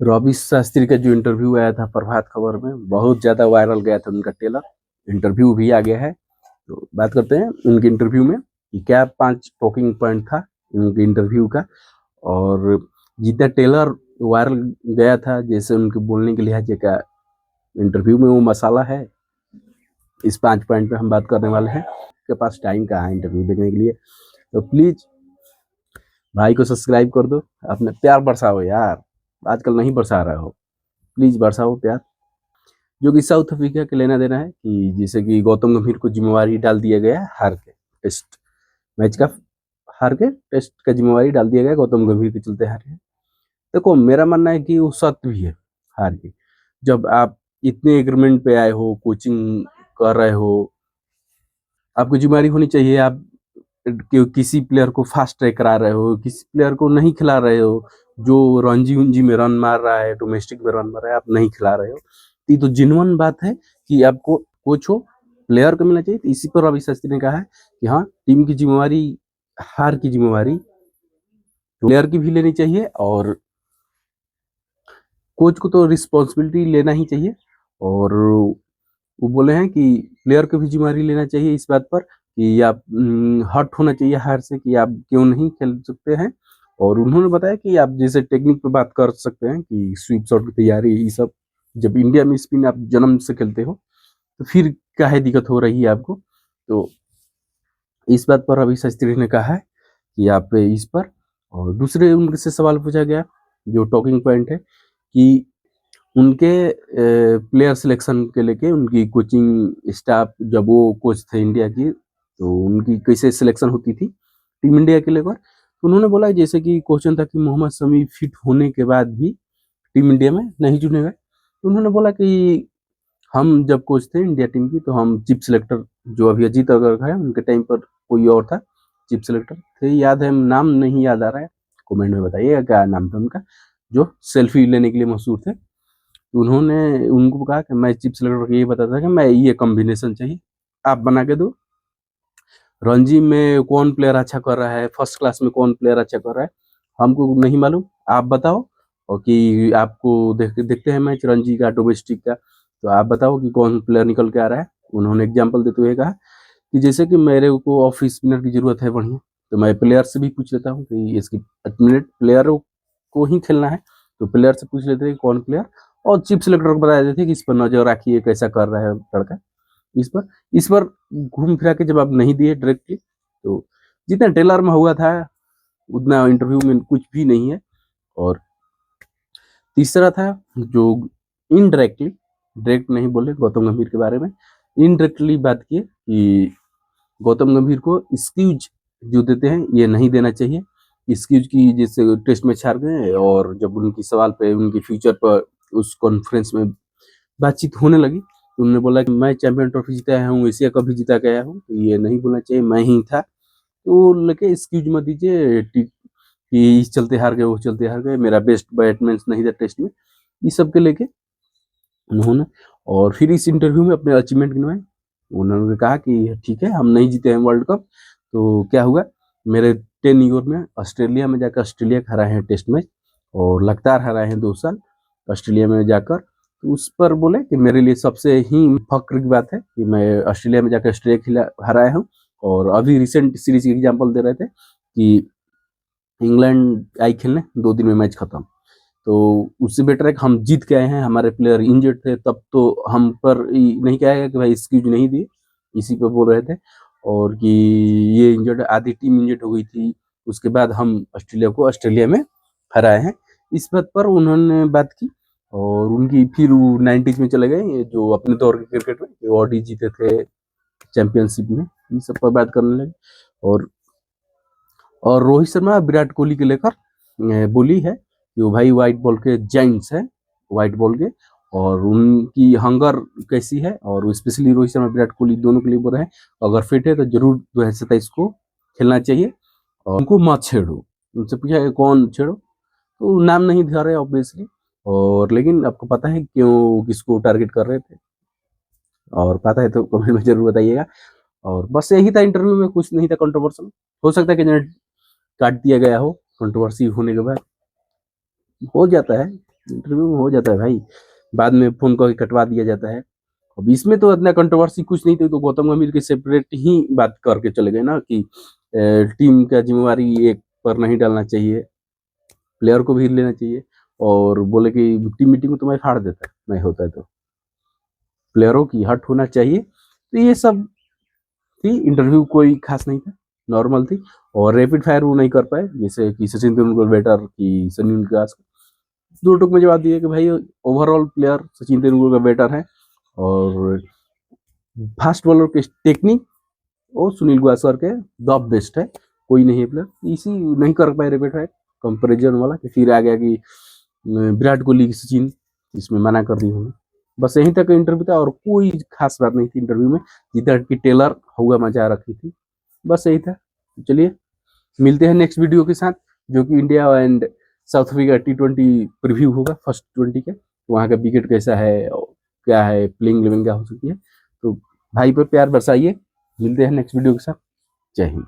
रवि शास्त्री का जो इंटरव्यू आया था प्रभात खबर में, बहुत ज़्यादा वायरल गया था उनका टेलर। इंटरव्यू भी आ गया है, तो बात करते हैं उनके इंटरव्यू में कि क्या 5 टॉकिंग पॉइंट था उनके इंटरव्यू का। और जितना टेलर वायरल गया था, जैसे उनके बोलने के लिहाज का इंटरव्यू में वो मसाला है, इस 5 पॉइंट पे हम बात करने वाले हैं। आपके पास टाइम कहाँ है इंटरव्यू देखने के लिए, तो प्लीज़ भाई को सब्सक्राइब कर दो। अपने प्यार बरसाओ यार, आजकल नहीं बरसा रहे हो, प्लीज़ बरसाओ प्यार। जो कि साउथ अफ्रीका के लेना देना है कि जैसे कि गौतम गंभीर को जिम्मेवारी डाल दिया गया है हार के टेस्ट मैच का, हार के टेस्ट का जिम्मेवारी डाल दिया गया गौतम गंभीर के चलते हारे हैं। देखो मेरा मानना है कि वो सत्य भी है हार की। जब आप इतने एग्रीमेंट पे आए हो, कोचिंग कर रहे हो, आपको जिम्मेवारी होनी चाहिए। आप किसी प्लेयर को फास्ट ट्रैक करा रहे हो, किसी प्लेयर को नहीं खिला रहे हो, जो रणजी उंजी में रन मार रहा है, डोमेस्टिक में रन मार रहा है, आप नहीं खिला रहे हो। ये तो जेन्युइन बात है कि आपको कोच हो, प्लेयर को मिलना चाहिए। तो इसी पर रवि शास्त्री ने कहा है कि हाँ, टीम की जिम्मेवारी, हार की जिम्मेवारी प्लेयर की भी लेनी चाहिए और कोच को तो रिस्पॉन्सिबिलिटी लेना ही चाहिए। और वो बोले हैं कि प्लेयर को भी जिम्मेवारी लेना चाहिए इस बात पर कि आप हर्ट होना चाहिए हार से कि आप क्यों नहीं खेल सकते हैं। और उन्होंने बताया कि आप जैसे टेक्निक पे बात कर सकते हैं कि स्वीप शॉट की तैयारी, ये सब जब इंडिया में स्पिन आप जन्म से खेलते हो तो फिर काहे दिक्कत हो रही है आपको। तो इस बात पर अभी शास्त्री ने कहा है कि आप इस पर। और दूसरे उनसे से सवाल पूछा गया जो टॉकिंग पॉइंट है कि उनके प्लेयर सिलेक्शन के लेके उनकी कोचिंग स्टाफ, जब वो कोच थे इंडिया की, तो उनकी कैसे सिलेक्शन होती थी टीम इंडिया के लेकर। तो उन्होंने बोला जैसे कि क्वेश्चन था कि मोहम्मद शमी फिट होने के बाद भी टीम इंडिया में नहीं चुने गए। तो उन्होंने बोला कि हम जब कोच थे इंडिया टीम की, तो हम चीफ सिलेक्टर, जो अभी अजीत अग्रवाल है, उनके टाइम पर कोई और था चीफ सिलेक्टर थे, याद है, नाम नहीं याद आ रहा है, कमेंट में बताइएगा क्या नाम था उनका, जो सेल्फी लेने के लिए मशहूर थे। तो उन्होंने उनको कहा कि मैं चीफ सेलेक्टर को ये बताता था कि मैं ये कॉम्बिनेशन चाहिए, आप बना के दो। रणजी में कौन प्लेयर अच्छा कर रहा है, फर्स्ट क्लास में कौन प्लेयर अच्छा कर रहा है, हमको नहीं मालूम, आप बताओ। और कि आपको देखते हैं मैच रणजी का, डोमेस्टिक का, तो आप बताओ कि कौन प्लेयर निकल के आ रहा है। उन्होंने एग्जाम्पल देते हुए कहा कि जैसे कि मेरे को ऑफ स्पिनर की जरूरत है बढ़िया, तो मैं प्लेयर से भी पूछ लेता हूँ कि इसकी मिनट प्लेयर को ही खेलना है, तो प्लेयर से पूछ लेते हैं कौन प्लेयर, और चीफ सिलेक्टर को बता देते हैं कि इस पर नजर रखिए कैसा कर रहा है लड़का। इस पर घूम फिरा के जब आप नहीं दिए डायरेक्टली, तो जितना ट्रेलर में हुआ था उतना इंटरव्यू में कुछ भी नहीं है। और तीसरा था जो इनडायरेक्टली, डायरेक्ट नहीं बोले गौतम गंभीर के बारे में, इनडायरेक्टली बात की कि गौतम गंभीर को एक्सक्यूज जो देते हैं ये नहीं देना चाहिए। एक्सक्यूज की जैसे टेस्ट में हार गए, और जब उनकी सवाल पे उनके फ्यूचर पर उस कॉन्फ्रेंस में बातचीत होने लगी, तो उन्होंने बोला कि मैं चैंपियन ट्रॉफी जीता आया हूँ, एशिया कप भी जीता के आया हूँ, तो ये नहीं बोलना चाहिए, मैं ही था। तो लेके एक्सक्यूज मत दीजिए कि इस चलते हार गए, वो चलते हार गए, मेरा बेस्ट बैट्समैन नहीं था टेस्ट में, इस सब के लेके उन्होंने। और फिर इस इंटरव्यू में अपने अचीवमेंट गिनवाए। उन्होंने कहा कि ठीक है हम नहीं जीते हैं वर्ल्ड कप, तो क्या हुआ, मेरे 10 ईयर में ऑस्ट्रेलिया में जाकर ऑस्ट्रेलिया को हराए हैं टेस्ट मैच, और लगातार हराए हैं 2 साल ऑस्ट्रेलिया में जाकर। तो उस पर बोले कि मेरे लिए सबसे ही फक्र की बात है कि मैं ऑस्ट्रेलिया में जाकर ऑस्ट्रेलिया खिला हराया हूँ। और अभी रिसेंट सीरीज की एग्जाम्पल दे रहे थे कि इंग्लैंड आई खेलने, 2 दिन में मैच खत्म, तो उससे बेटर है कि हम जीत के आए हैं, हमारे प्लेयर इंजर्ड थे तब, तो हम पर नहीं कहेगा कि भाई एक्सक्यूज नहीं दिए, इसी पर बोल रहे थे। और कि ये इंजर्ड, आधी टीम इंजर्ड हो गई थी, उसके बाद हम ऑस्ट्रेलिया को ऑस्ट्रेलिया में हराए हैं, इस बात पर उन्होंने बात की। और उनकी फिर वो 90s में चले गए, जो अपने दौर के क्रिकेट में ओडी जीते थे चैंपियनशिप में, ये सब पर बात करने लगे। और और रोहित शर्मा विराट कोहली के लेकर बोली है कि वो भाई व्हाइट बॉल के जाइंट्स है, व्हाइट बॉल के, और उनकी हंगर कैसी है, और स्पेशली रोहित शर्मा विराट कोहली दोनों के लिए बोल रहे हैं अगर फिट है तो जरूर 2027 को खेलना चाहिए, और उनको मत छेड़ो। उनसे पूछा कौन छेड़ो, तो नाम नहीं दिखा रहे ऑब्वियसली, और लेकिन आपको पता है क्यों किसको टारगेट कर रहे थे, और पता है तो कमेंट में जरूर बताइएगा। और बस यही था इंटरव्यू में, कुछ नहीं था कंट्रोवर्शियल। हो सकता है कि काट दिया गया हो कंट्रोवर्सी होने के बाद, हो जाता है। इंटरव्यू में हो जाता है भाई, बाद में फोन करके कटवा दिया जाता है। अब इसमें तो इतना कंट्रोवर्सी कुछ नहीं थी, तो गौतम गंभीर के सेपरेट ही बात करके चले गए ना कि टीम का जिम्मेवारी एक पर नहीं डालना चाहिए, प्लेयर को भी लेना चाहिए, और बोले कि टीम मीटिंग में तुम्हें फाड़ देता है नहीं होता है तो प्लेयरों की हट होना चाहिए। तो ये सब थी, इंटरव्यू कोई खास नहीं था, नॉर्मल थी। और रैपिड फायर वो नहीं कर पाए, जैसे कि सचिन तेंदुलकर बेटर की सुनील गावस्कर, दो टूक में जवाब दिए कि भाई overall player Sachin Tendulkar better है, और फास्ट बॉलर के टेक्निक वो सुनील गावस्कर के द बेस्ट है, कोई नहीं है प्लेयर। इसी नहीं कर पाए रैपिड फायर कंपेरिजन वाला, कि फिर आ गया कि विराट कोहली की सचिन, इसमें मना कर दी उन्होंने। बस यहीं तक इंटरव्यू था, और कोई खास बात नहीं थी इंटरव्यू में, जितना कि टेलर हुआ मजा रखी थी, बस यही था। चलिए मिलते हैं नेक्स्ट वीडियो के साथ, जो कि India and south Africa T20 preview होगा, फर्स्ट 20 का, तो वहाँ का विकेट कैसा है, क्या है, प्लेइंग 11 क्या हो सकती है। तो भाई पर प्यार बरसाइए, मिलते हैं नेक्स्ट वीडियो के साथ। जय हिंद।